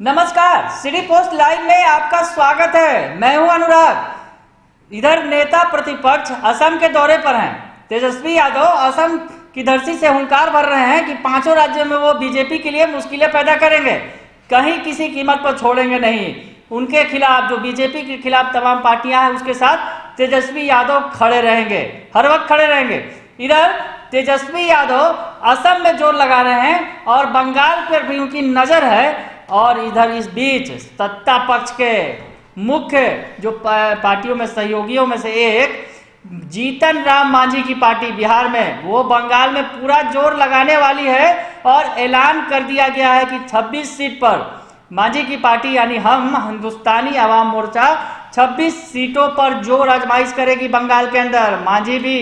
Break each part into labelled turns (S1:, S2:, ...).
S1: नमस्कार, city post live में आपका स्वागत है। मैं हूं अनुराग। इधर नेता प्रतिपक्ष असम के दौरे पर हैं। तेजस्वी यादव असम की धरती से हुंकार भर रहे हैं कि पांचों राज्यों में वो बीजेपी के लिए मुश्किलें पैदा करेंगे, कहीं किसी कीमत पर छोड़ेंगे नहीं। उनके खिलाफ, जो बीजेपी के खिलाफ तमाम पार्टियां हैं, उसके साथ तेजस्वी यादव खड़े रहेंगे, हर वक्त खड़े रहेंगे। इधर तेजस्वी यादव असम में जोर लगा रहे हैं और बंगाल पर भी उनकी नजर है। और इधर इस बीच सत्ता पक्ष के मुख्य जो पार्टियों में सहयोगियों में से एक जीतन राम मांझी की पार्टी बिहार में, वो बंगाल में पूरा जोर लगाने वाली है और ऐलान कर दिया गया है कि 26 सीट पर मांझी की पार्टी यानी हम हिंदुस्तानी आवाम मोर्चा 26 सीटों पर जोर आजमाइश करेगी बंगाल के अंदर। मांझी भी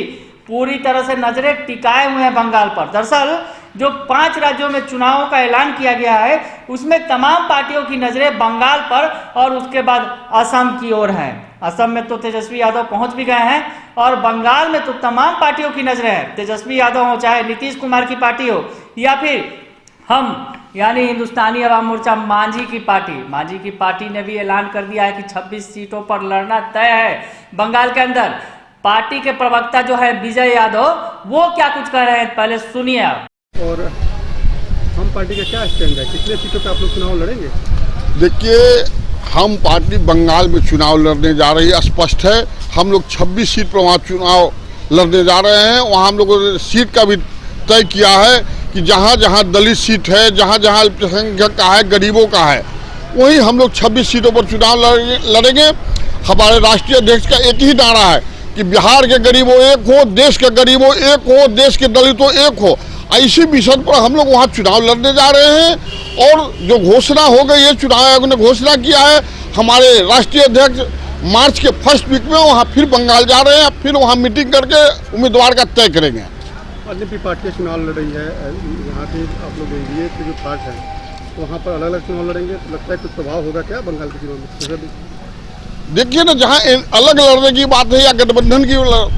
S1: पूरी तरह से नजरें टिकाए हुए हैं बंगाल पर। दरअसल जो 5 राज्यों में चुनावों का ऐलान किया गया है, उसमें तमाम पार्टियों की नजरें बंगाल पर और उसके बाद असम की ओर हैं। असम में तो तेजस्वी यादव पहुंच भी गए हैं और बंगाल में तो तमाम पार्टियों की नजरें हैं। तेजस्वी यादव हो, चाहे नीतीश कुमार की पार्टी हो, या फिर हम यानी हिंदुस्तानी आवाम मोर्चा मांझी की पार्टी ने भी ऐलान कर दिया है कि 26 सीटों पर लड़ना तय है बंगाल के अंदर। पार्टी के प्रवक्ता जो है विजय यादव, वो क्या कुछ कह रहे हैं, पहले सुनिए आप।
S2: और हम पार्टी का क्या स्टैंड है, कितने सीटों पे आप लोग चुनाव लड़ेंगे?
S3: देखिए, हम पार्टी बंगाल में चुनाव लड़ने जा रही है, स्पष्ट है। हम लोग 26 सीट पर वहाँ चुनाव लड़ने जा रहे हैं। वहाँ हम लोगों ने सीट का भी तय किया है कि जहाँ जहाँ दलित सीट है, जहाँ जहाँ अल्पसंख्यक का है, गरीबों का है, वहीं हम लोग 26 सीटों पर चुनाव लड़ेंगे। हमारे राष्ट्रीय अध्यक्ष का एक ही नारा है कि बिहार के गरीबों एक हो, देश के गरीबों एक हो, देश के दलितों एक हो। इसी मिशन पर हम लोग वहाँ चुनाव लड़ने जा रहे हैं। और जो घोषणा हो गई है, चुनाव आयोग ने घोषणा किया है, हमारे राष्ट्रीय अध्यक्ष मार्च के फर्स्ट वीक में वहाँ फिर बंगाल जा रहे हैं, फिर वहाँ मीटिंग करके उम्मीदवार का तय करेंगे।
S2: अन्य भी पार्टियाँ चुनाव लड़ रही है, यहाँ के आप लोग एनडीए के जो पार्ट है, तो वहाँ पर अलग अलग चुनाव लड़ेंगे, तो लगता है कुछ प्रभाव होगा क्या बंगाल के चुनाव में?
S3: देखिए ना, जहाँ अलग लड़ने की बात है या गठबंधन की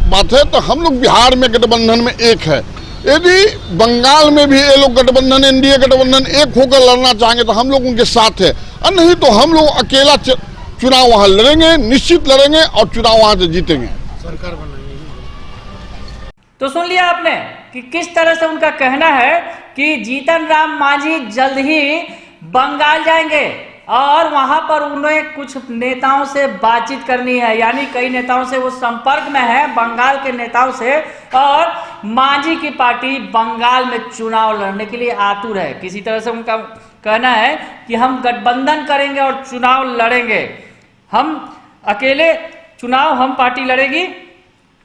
S3: बात है, तो हम लोग बिहार में गठबंधन में एक है। यदि बंगाल में भी ये लोग गठबंधन, एनडीए गठबंधन एक होकर लड़ना चाहेंगे तो हम लोग उनके साथ है, और नहीं तो हम लोग अकेला चुनाव वहाँ लड़ेंगे, निश्चित लड़ेंगे और चुनाव वहाँ से जीतेंगे,
S2: सरकार बनाएंगे।
S1: तो सुन लिया आपने कि किस तरह से उनका कहना है कि जीतन राम मांझी जल्द ही बंगाल जाएंगे और वहां पर उन्हें कुछ नेताओं से बातचीत करनी है। यानी कई नेताओं से वो संपर्क में है, बंगाल के नेताओं से। और मांझी की पार्टी बंगाल में चुनाव लड़ने के लिए आतुर है। किसी तरह से उनका कहना है कि हम गठबंधन करेंगे और चुनाव लड़ेंगे। हम अकेले चुनाव, हम पार्टी लड़ेगी।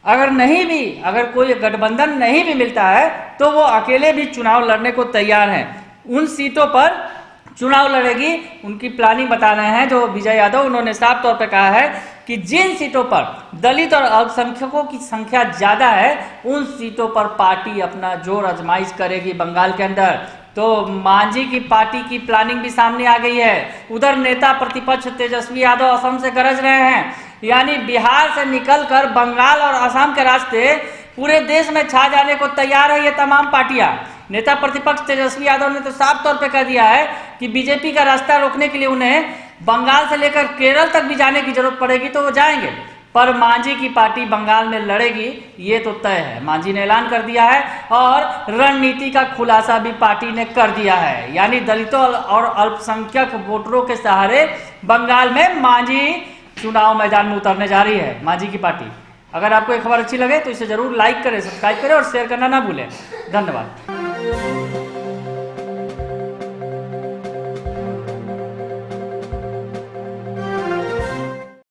S1: अगर कोई गठबंधन नहीं भी मिलता है तो वो अकेले भी चुनाव लड़ने को तैयार हैं। उन सीटों पर चुनाव लड़ेगी, उनकी प्लानिंग बता रहे हैं जो विजय यादव। उन्होंने साफ तौर पर कहा है कि जिन सीटों पर दलित और अल्पसंख्यकों की संख्या ज्यादा है, उन सीटों पर पार्टी अपना जोर आजमाइश करेगी बंगाल के अंदर। तो मांझी की पार्टी की प्लानिंग भी सामने आ गई है। उधर नेता प्रतिपक्ष तेजस्वी यादव असम से गरज रहे हैं, यानी बिहार से निकलकर बंगाल और असम के रास्ते पूरे देश में छा जाने को तैयार है ये तमाम पार्टियां। नेता प्रतिपक्ष तेजस्वी यादव ने तो साफ तौर पे कह दिया है कि बीजेपी का रास्ता रोकने के लिए उन्हें बंगाल से लेकर केरल तक भी जाने की जरूरत पड़ेगी तो वो जाएंगे, पर मांझी की पार्टी बंगाल में लड़ेगी, ये तो तय है। मांझी ने ऐलान कर दिया है और रणनीति का खुलासा भी पार्टी ने कर दिया है। यानी दलितों और अल्पसंख्यक वोटरों के सहारे बंगाल में मांझी चुनाव मैदान में उतरने जा रही है, मांझी की पार्टी। अगर आपको ये खबर अच्छी लगे तो इसे जरूर लाइक करें, सब्सक्राइब करें और शेयर करना ना भूलें। धन्यवाद।